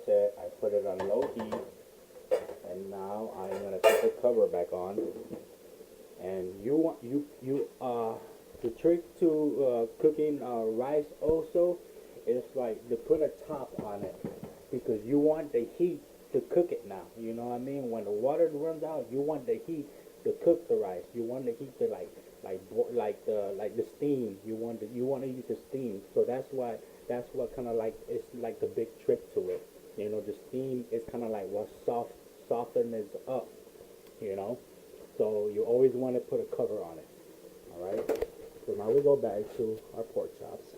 said, I put it on low heat, and now I'm gonna put the cover back on. And you want the trick to cooking rice also is like to put a top on it, because you want the heat to cook it now. You know what I mean? When the water runs out, you want the heat to cook the rice. You want the heat to like the steam. You want to use the steam. So that's what kind of like it's like the big trick to it. You know, the steam is kind of like what softens up. You know, so you always want to put a cover on it. All right. So now we go back to our pork chops,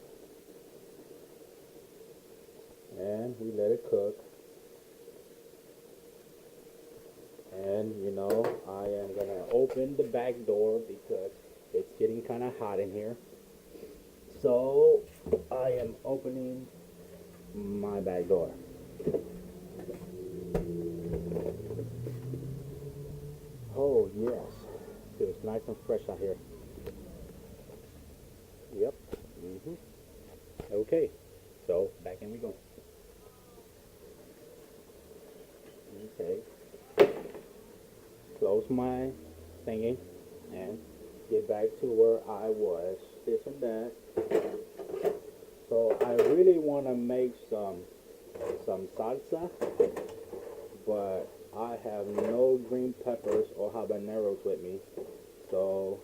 and we let it cook. And you know, I am gonna open the back door because it's getting kind of hot in here. So I am opening my back door. Oh yes, feels nice and fresh out here. Yep. Okay, so back in we go. Okay. Close my thingy and get back to where I was. This and that. So I really want to make some salsa, but I have no green peppers or habaneros with me. So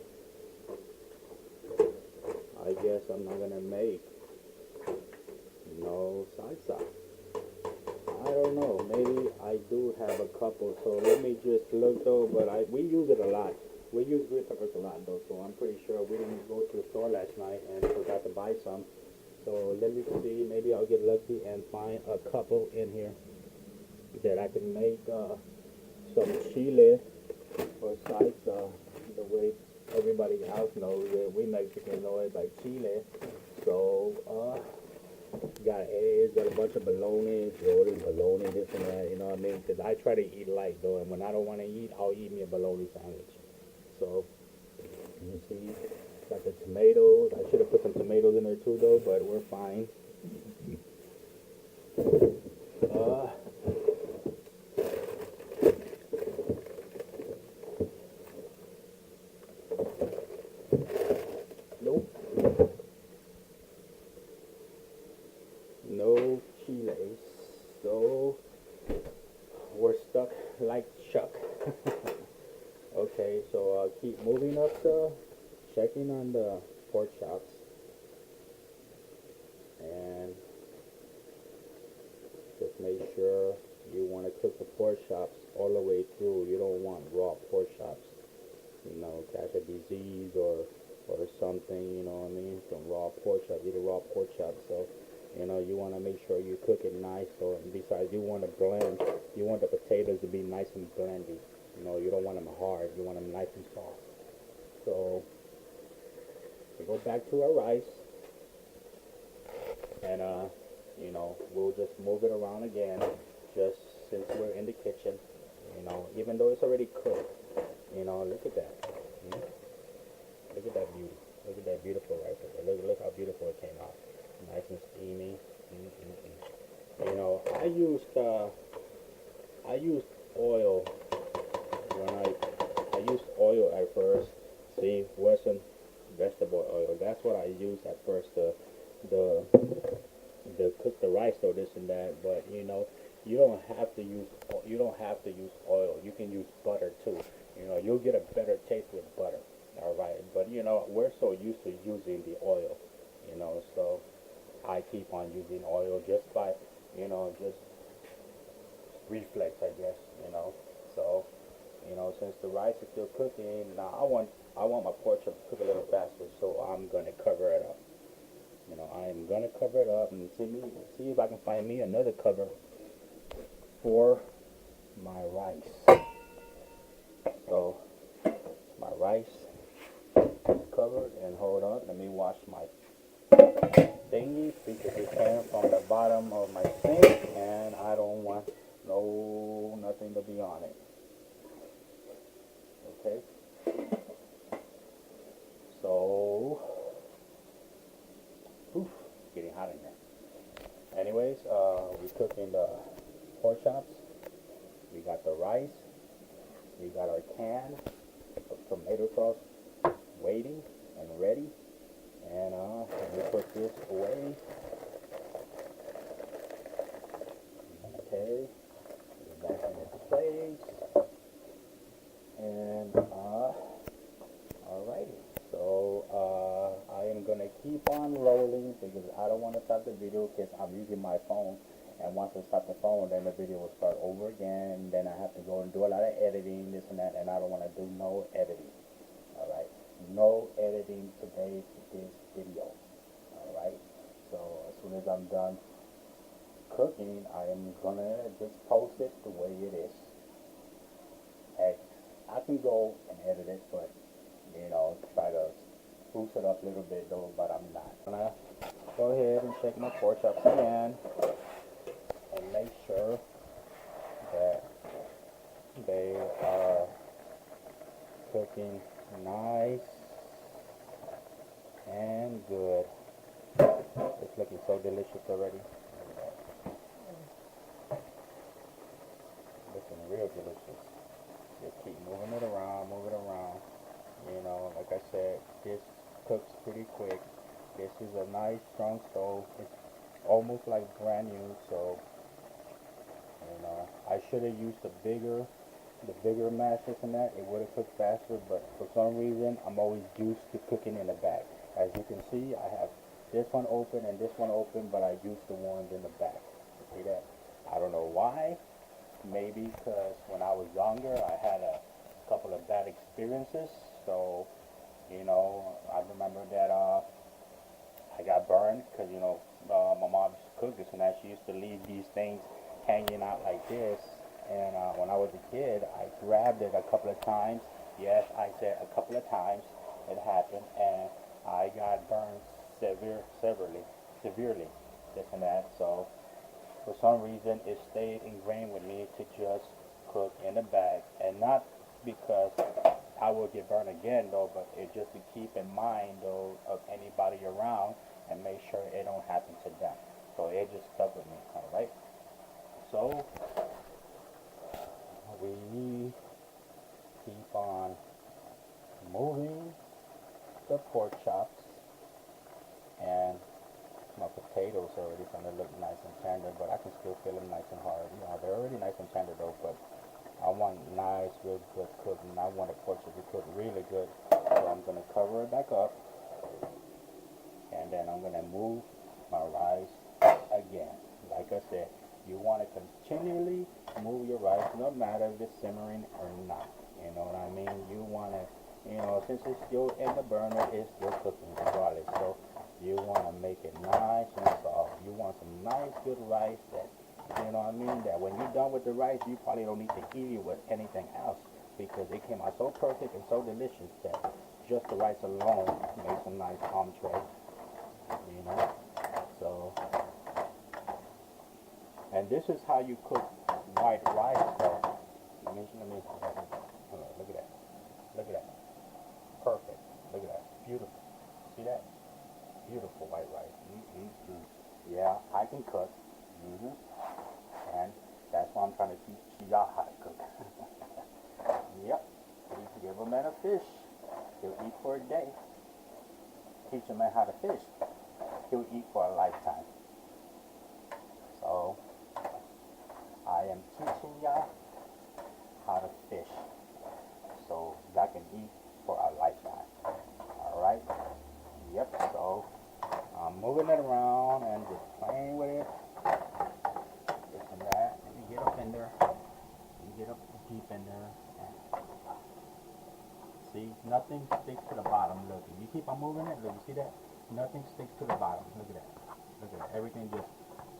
I guess I'm not gonna make no salsa. I don't know. Maybe I do have a couple. So let me just look though. But we use it a lot. We use green peppers a lot though. So I'm pretty sure we didn't go to the store last night and forgot to buy some. So let me see. Maybe I'll get lucky and find a couple in here that I can make some chile or salsa. The way everybody else knows it, we Mexicans know it by chile. So got eggs, got a bunch of bologna, bologna, this and that, you know what I mean? Because I try to eat light though, and when I don't want to eat, I'll eat me a bologna sandwich. So, you see, got the tomatoes. I should have put some tomatoes in there too though, but we're fine. Nope. No chiles. So we're stuck like Chuck. Okay, so I'll keep moving up checking on the pork chops. And just make sure you want to cook the pork chops all the way through. You don't want raw pork chops, you know, catch a disease or something, you know what I mean, from raw pork chops, eat a raw pork chop. So you know, you want to make sure you cook it nice. So besides, you want to blend. You want the potatoes to be nice and blendy. You know, you don't want them hard. You want them nice and soft. So we go back to our rice, and you know, we'll just move it around again, just since we're in the kitchen. You know, even though it's already cooked. You know, look at that. Look at that beauty. Look at that beautiful rice. Look how beautiful it came out. Nice and steamy. You know, I used oil when I used oil at first. See, wasn't vegetable oil. That's what I used at first. The cook the rice or this and that. But you know, you don't have to use oil. You can use butter too. You know, you'll get a better taste with butter. All right, but you know, we're so used to using the oil. You know, so I keep on using oil just by, you know, just reflex, I guess, you know. So, you know, since the rice is still cooking, now I want my pork chop to cook a little faster, so I'm gonna cover it up. You know, I am gonna cover it up and see if I can find me another cover for my rice. So my rice is covered, and hold on, let me wash my thingy because it came from the bottom of my sink, and I don't want nothing to be on it. Okay. So, oof, getting hot in here. Anyways, we're cooking the pork chops. We got the rice. We got our can of tomato sauce waiting and ready. And let me put this away. Okay, put it back in its place. And alrighty. So I am gonna keep on rolling because I don't want to stop the video because I'm using my phone. And once I stop the phone, then the video will start over again. Then I have to go and do a lot of editing, this and that, and I don't want to do no editing. Alright, no editing today to this video. Alright, so as soon as I'm done cooking, I am gonna just post it the way it is. Hey, I can go and edit it, but you know, try to spruce it up a little bit though, but I'm not. I'm gonna go ahead and check my pork chops again and make sure that they are cooking nice and good. It's looking so delicious already. Looking real delicious. Just keep moving it around, move it around. You know, like I said, this cooks pretty quick. This is a nice strong stove. It's almost like brand new, so you know, I should have used the bigger matches and that. It would have cooked faster, but for some reason, I'm always used to cooking in the back. As you can see, I have this one open and this one open, but I use the ones in the back. See that? I don't know why. Maybe because when I was younger, I had a couple of bad experiences. So, you know, I remember that I got burned because, you know, my mom used to cook this and that. She used to leave these things hanging out like this. And when I was a kid, I grabbed it a couple of times. Yes, I said a couple of times it happened. And I got burned severely, this and that. So for some reason, it stayed ingrained with me to just cook in the bag. And not because I will get burned again, though, but it just to keep in mind, though, of anybody around and make sure it don't happen to them. So it just stuck with me, all right? So we keep on moving the pork chops, and my potatoes are already starting to look nice and tender, but I can still feel them nice and hard. You know, they're already nice and tender though, but I want nice, real good cooking. I want the pork to be cooked really good. So I'm gonna cover it back up, and then I'm gonna move my rice again. Like I said, you want to continually move your rice, no matter if it's simmering or not. You know what I mean? You want to, you know, since it's still in the burner, it's still cooking regardless. So you want to make it nice and soft. You want some nice, good rice that, you know what I mean, that when you're done with the rice, you probably don't need to eat it with anything else because it came out so perfect and so delicious that just the rice alone makes a nice entree, you know. So, and this is how you cook white rice though. Let me, hold on, look at that. Look at that. Perfect. Look at that. Beautiful. See that? Beautiful white rice. Yeah, I can cook. And that's why I'm trying to teach y'all how to cook. Yep. Give a man a fish, he'll eat for a day. Teach a man how to fish, he'll eat for a lifetime. So I am teaching y'all how to fish so y'all can eat for a lifetime. Alright? Yep, so I'm moving it around and just playing with it. This and that. Let me get up in there. Let me get up deep in there. And see, nothing sticks to the bottom. Look, if you keep on moving it, look, you see that? Nothing sticks to the bottom. Look at that. Look at that. Everything just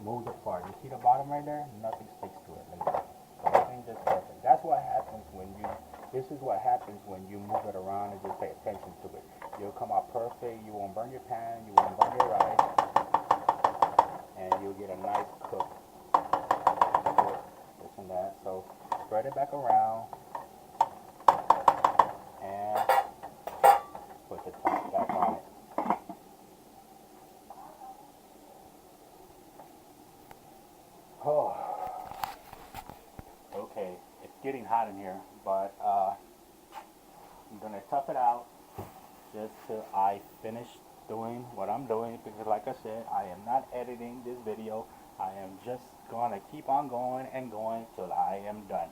moves apart. You see the bottom right there? Nothing sticks to it. Look at that. So everything just perfect. That's what happens when you, this is what happens when you move it around and just pay attention to it. You'll come out perfect. You won't burn your pan. You won't burn your rice. And you'll get a nice cook. This and that. So spread it back around. And put the top back on it. Oh, getting hot in here, but I'm gonna tough it out just till I finish doing what I'm doing, because like I said, I am not editing this video. I am just gonna keep on going and going till I am done.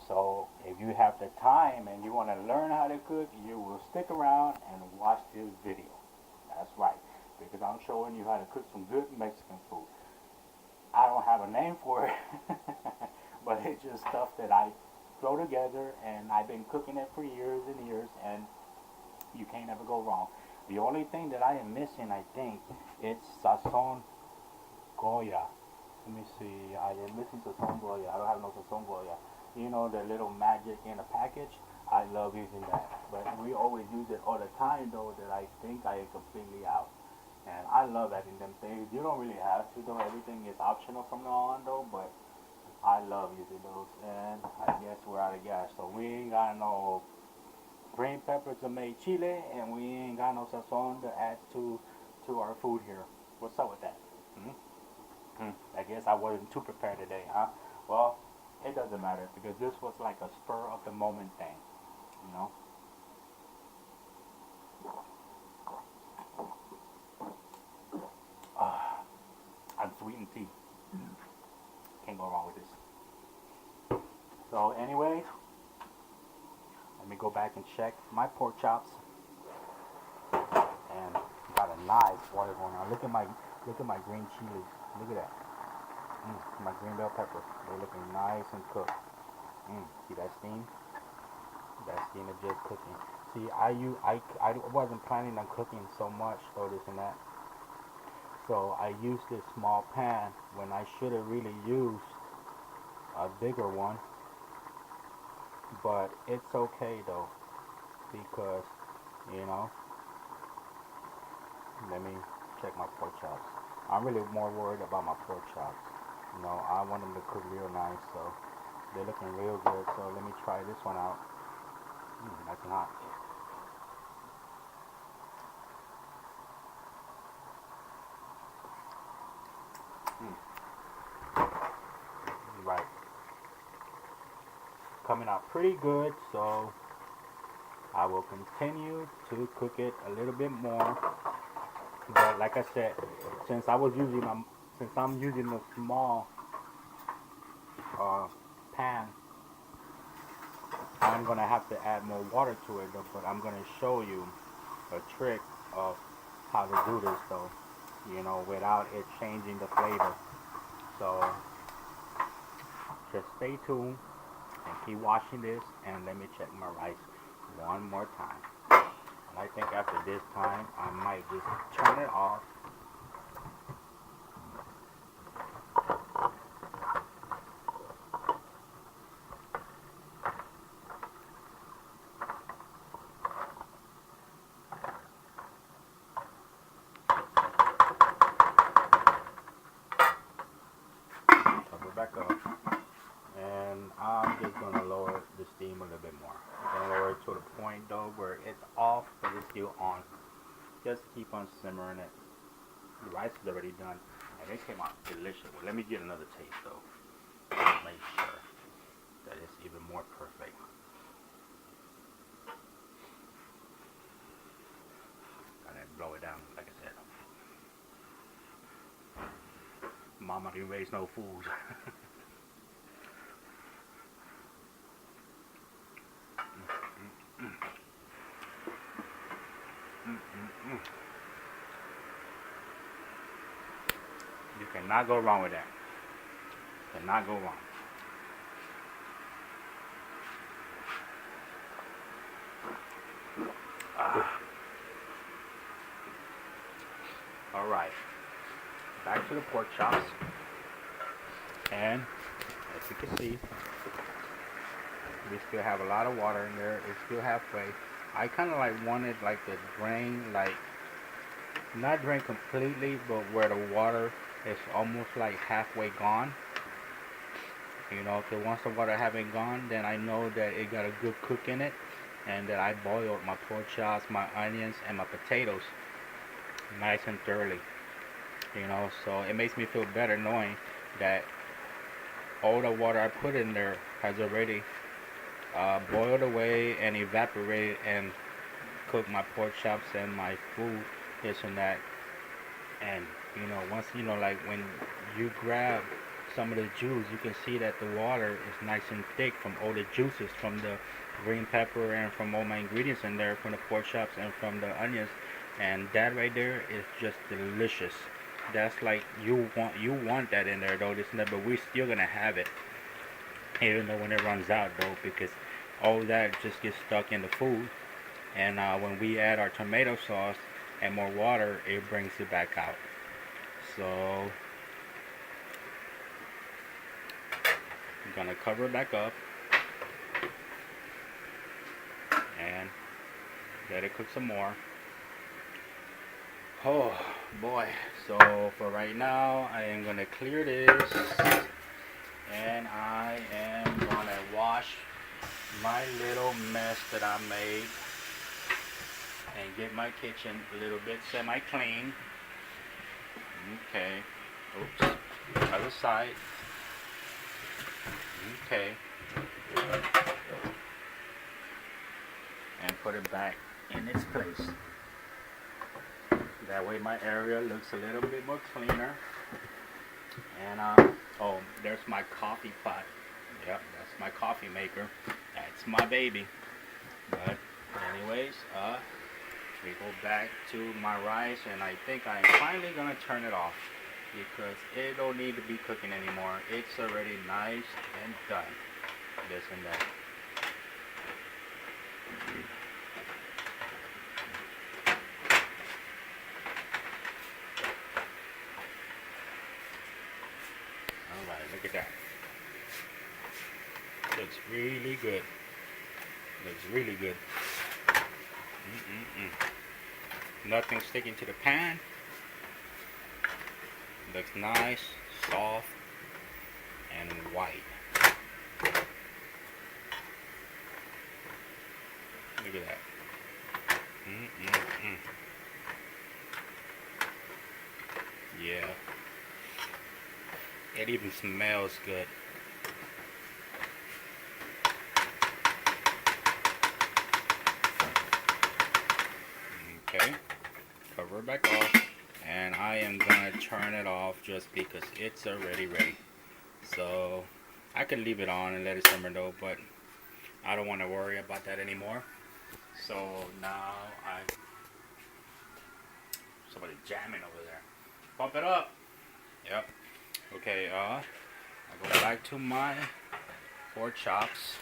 So if you have the time and you want to learn how to cook, you will stick around and watch this video. That's right, because I'm showing you how to cook some good Mexican food. I don't have a name for it, but it's just stuff that I throw together, and I've been cooking it for years and years, and you can't ever go wrong. The only thing that I am missing, I think, it's sazon Goya. Let me see. I am missing sazon Goya. I don't have no sazon Goya. You know, the little magic in a package. I love using that, but we always use it all the time, though, that I think I am completely out. And I love adding them things. You don't really have to, though. Everything is optional from now on, though, but I love using those. And I guess we're out of gas, so we ain't got no green pepper to make chile, and we ain't got no sazon to add to our food here. What's up with that? I guess I wasn't too prepared today, huh? Well, it doesn't matter, because this was like a spur of the moment thing, you know. I'm sweetened tea. Can't go wrong with this. So, anyways, let me go back and check my pork chops, and got a nice water going on. Look at my green chili. Look at that. My green bell peppers. They're looking nice and cooked. See that steam? That steam is just cooking. See, I wasn't planning on cooking so much, though, this and that. So I used this small pan when I should have really used a bigger one. But it's okay, though, because, you know, let me check my pork chops. I'm really more worried about my pork chops. You know, I want them to cook real nice, so they're looking real good. So let me try this one out. Nice and hot. Right. Coming out pretty good, so I will continue to cook it a little bit more. But like I said, since I'm using a small pan, I'm gonna have to add more water to it, though. But I'm gonna show you a trick of how to do this, though, you know, without it changing the flavor. So just stay tuned and keep watching this, and let me check my rice one more time. And I think after this time, I might just turn it off. Cover back up. And I'm just going to lower the steam a little bit more. I'm going to lower it to the point, though, where it's off, but it's still on. Just keep on simmering it. The rice is already done, and it came out delicious. Well, let me get another taste, though. Make sure that it's even more perfect. Gotta blow it down, like I said. Mama didn't raise no fools. You cannot go wrong with that. Cannot go wrong. All right, back to the pork chops, and as you can see, we still have a lot of water in there. It's still halfway. I kind of like wanted like to drain, like not drain completely, but where the water is almost like halfway gone. You know, because once the water haven't gone, then I know that it got a good cook in it, and that I boiled my pork chops, my onions, and my potatoes nice and thoroughly. You know, so it makes me feel better knowing that all the water I put in there has already boiled away and evaporated and cooked my pork chops and my food, this and that. And once like when you grab some of the juice, you can see that the water is nice and thick from all the juices from the green pepper and from all my ingredients in there, from the pork chops and from the onions, and that right there is just delicious. That's like you want that in there though, this and that, but we're still gonna have it even though when it runs out though, because all that just gets stuck in the food. And when we add our tomato sauce and more water, it brings it back out. So I'm gonna cover it back up and let it cook some more. Oh boy. So for right now, I am gonna clear this and I am gonna wash my little mess that I made and get my kitchen a little bit semi-clean. Okay. Oops. Other side. Okay. And put it back in its place. That way my area looks a little bit more cleaner. And oh, there's my coffee pot. Yep, that's my coffee maker. That's my baby. But anyways, we go back to my rice, and I think I'm finally gonna turn it off because it don't need to be cooking anymore. It's already nice and done. This and that. Alright, look at that. Looks really good. Looks really good. Nothing sticking to the pan. Looks nice, soft, and white. Look at that. Yeah. It even smells good. Okay. Cover it back off. And I am gonna turn it off just because it's already ready. So I could leave it on and let it simmer though, but I don't want to worry about that anymore. So now somebody jamming over there. Pump it up. Yep. Okay, I go back to my pork chops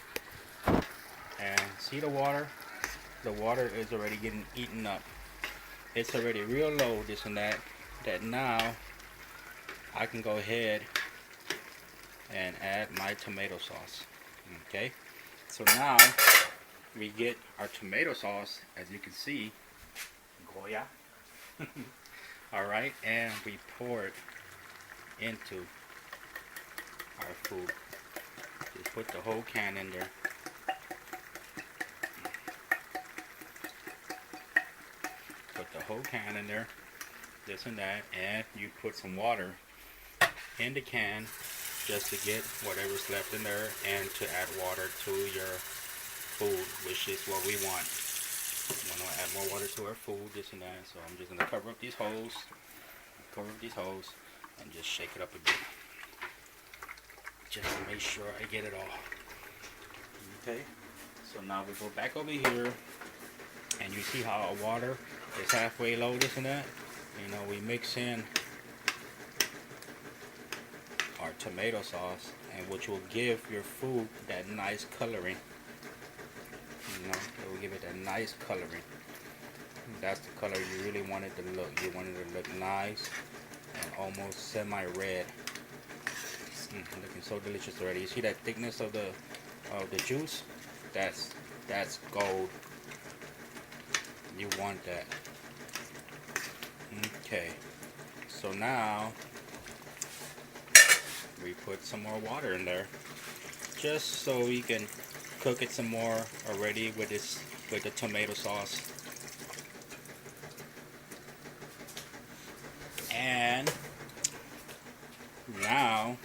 and see the water. The water is already getting eaten up. It's already real low, this and that. That now I can go ahead and add my tomato sauce. Okay, so now we get our tomato sauce, as you can see, Goya. Alright, and we pour it into our food. Just put the whole can in there. Put the whole can in there, this and that, and you put some water in the can just to get whatever's left in there and to add water to your food, which is what we want. We want to add more water to our food, this and that. So I'm just going to cover up these holes, and just shake it up a bit, just to make sure I get it all. Okay, so now we go back over here, and you see how our water is halfway low, this and that. You know, we mix in our tomato sauce, and which will give your food that nice coloring. You know, it will give it that nice coloring. That's the color you really want it to look. You want it to look nice and almost semi-red. Looking so delicious already. You see that thickness of the juice? That's gold. You want that. Okay. So now we put some more water in there, just so we can cook it some more already with the tomato sauce. And now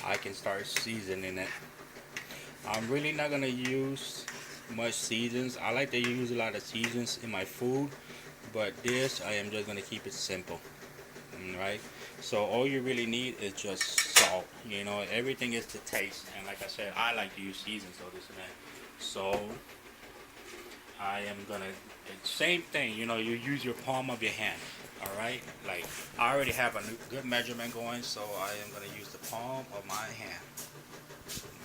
I can start seasoning it. I'm really not gonna use much seasons. I like to use a lot of seasons in my food, but this I am just gonna keep it simple. Right? So all you really need is just salt. You know, everything is to taste. And like I said, I like to use seasons or this and that. So I am gonna same thing. You know, you use your palm of your hand. All right. Like I already have a good measurement going, so I am gonna use the palm of my hand.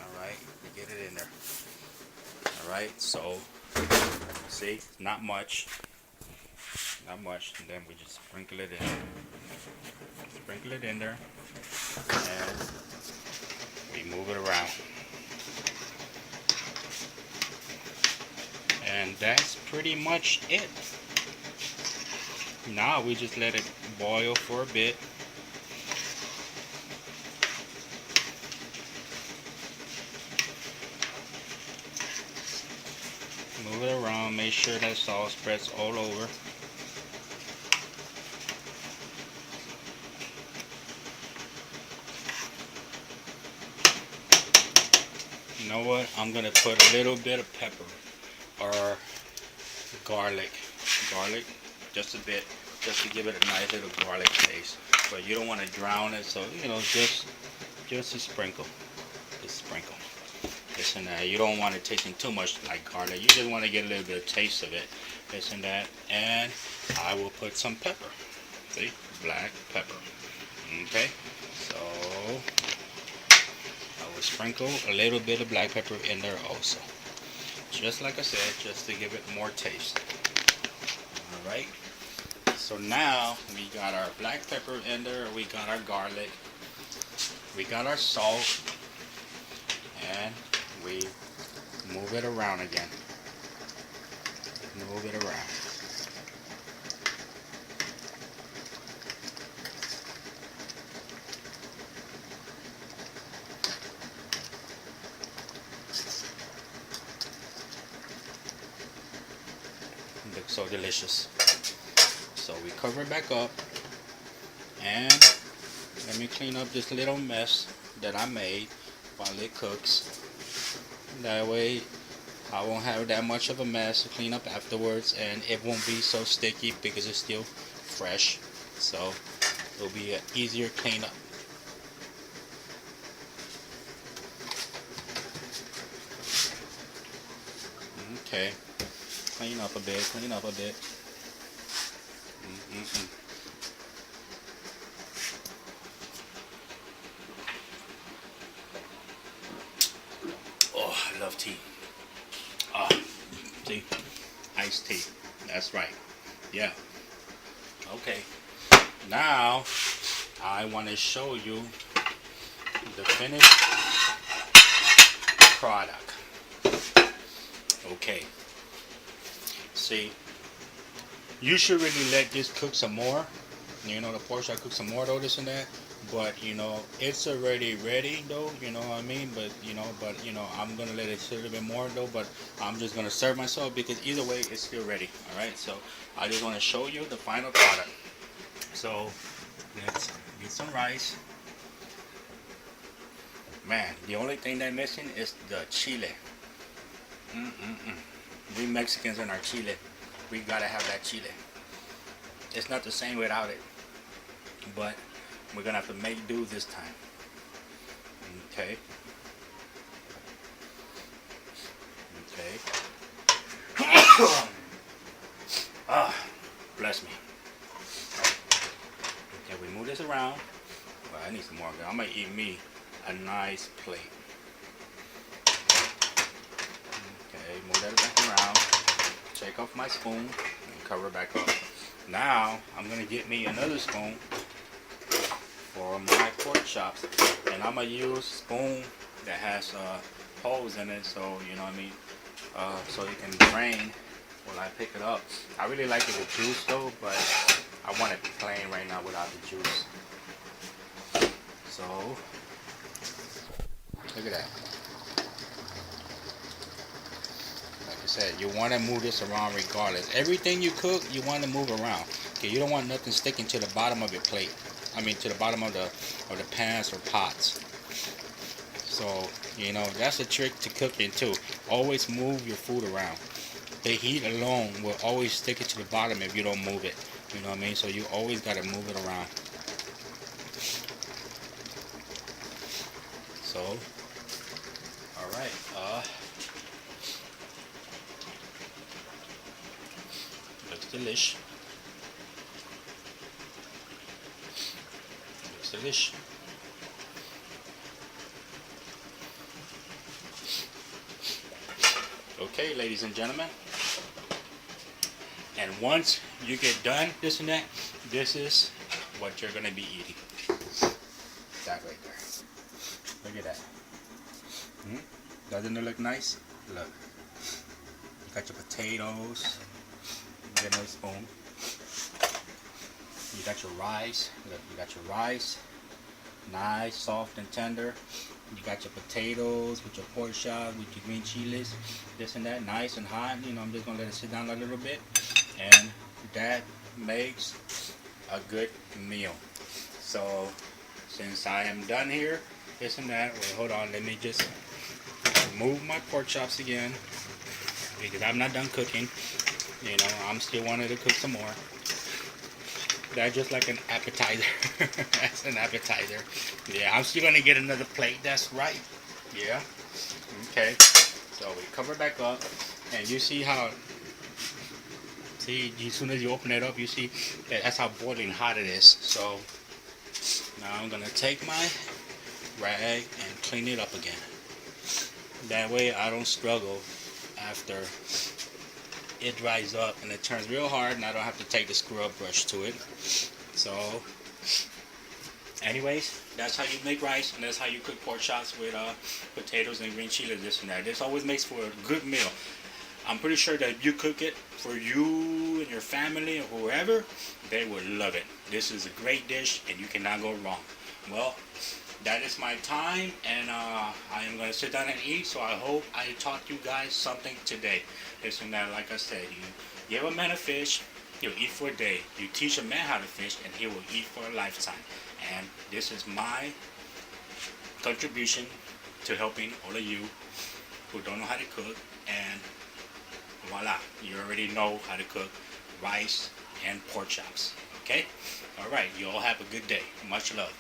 All right. Get it in there. All right. So see, not much. Not much. And then we just sprinkle it in. Sprinkle it in there. And we move it around. And that's pretty much it. Now we just let it boil for a bit. Move it around, make sure that salt spreads all over. You know what? I'm gonna put a little bit of pepper or garlic, just a bit, just to give it a nice little garlic taste. But you don't want to drown it, so you know, just a sprinkle, this and that. You don't want it tasting too much like garlic. You just want to get a little bit of taste of it, this and that. And I will put some pepper. See, black pepper. Okay, so I will sprinkle a little bit of black pepper in there also. Just like I said, just to give it more taste. Alright, so now we got our black pepper in there, we got our garlic, we got our salt, and we move it around again. Move it around. It looks so delicious. So we cover it back up, and let me clean up this little mess that I made while it cooks. That way I won't have that much of a mess to clean up afterwards, and it won't be so sticky because it's still fresh. So it'll be an easier cleanup. Okay, clean up a bit, clean up a bit. Oh, I love tea. Ah, see, iced tea. That's right. Yeah. Okay. Now I want to show you the finished product. Okay. See, you should really let this cook some more. You know, the pork should cook some more though, this and that. But you know, it's already ready though. You know what I mean? But you know, I'm gonna let it sit a little bit more though. But I'm just gonna serve myself because either way, it's still ready. All right. So I just want to show you the final product. So let's get some rice. Man, the only thing that's missing is the chile. We Mexicans and our chile, we gotta have that chile. It's not the same without it, but we're gonna have to make do this time. Okay. Ah, bless me. Okay, we move this around. Well, I need some more. I'm gonna eat me a nice plate. Okay, move that back around. Take off my spoon and cover it back up. Now I'm gonna get me another spoon for my pork chops, and I'm gonna use a spoon that has holes in it, so you know what I mean, so it can drain when I pick it up. I really like it with juice though, but I want it plain right now without the juice. So look at that. Like I said, you want to move this around regardless. Everything you cook, you want to move around. Okay, you don't want nothing sticking to the bottom of your plate. I mean, to the bottom of the pans or pots. So, that's a trick to cooking too. Always move your food around. The heat alone will always stick it to the bottom if you don't move it. You know what I mean? So you always got to move it around. So, all right. Looks delish. Looks delish. Okay, ladies and gentlemen. And once you get done this and that, this is what you're gonna be eating. That right there. Look at that. Doesn't it look nice? Look. You got your potatoes. Get another spoon. You got your rice. Look, you got your rice. Nice, soft and tender. You got your potatoes with your pork chop, with your green chilies, this and that, nice and hot. I'm just gonna let it sit down a little bit, and that makes a good meal. So, since I am done here, this and that, wait, hold on, let me just remove my pork chops again, because I'm not done cooking. I'm still wanting to cook some more. That's just like an appetizer. That's an appetizer. Yeah, I'm still gonna get another plate. That's right. Yeah. Okay. So we cover back up, and you see how. See, as soon as you open it up, you see that's how boiling hot it is. So now I'm gonna take my rag and clean it up again. That way I don't struggle after it dries up and it turns real hard, and I don't have to take the scrub brush to it. So anyways, that's how you make rice, and that's how you cook pork chops with potatoes and green chili, this and that. This always makes for a good meal. I'm pretty sure that if you cook it for you and your family or whoever, they will love it. This is a great dish, and you cannot go wrong. Well, that is my time, and I am going to sit down and eat, so I hope I taught you guys something today. This and that, like I said, you give a man a fish, he'll eat for a day. You teach a man how to fish, and he will eat for a lifetime. And this is my contribution to helping all of you who don't know how to cook, and voila, you already know how to cook rice and pork chops. Okay? Alright, you all have a good day. Much love.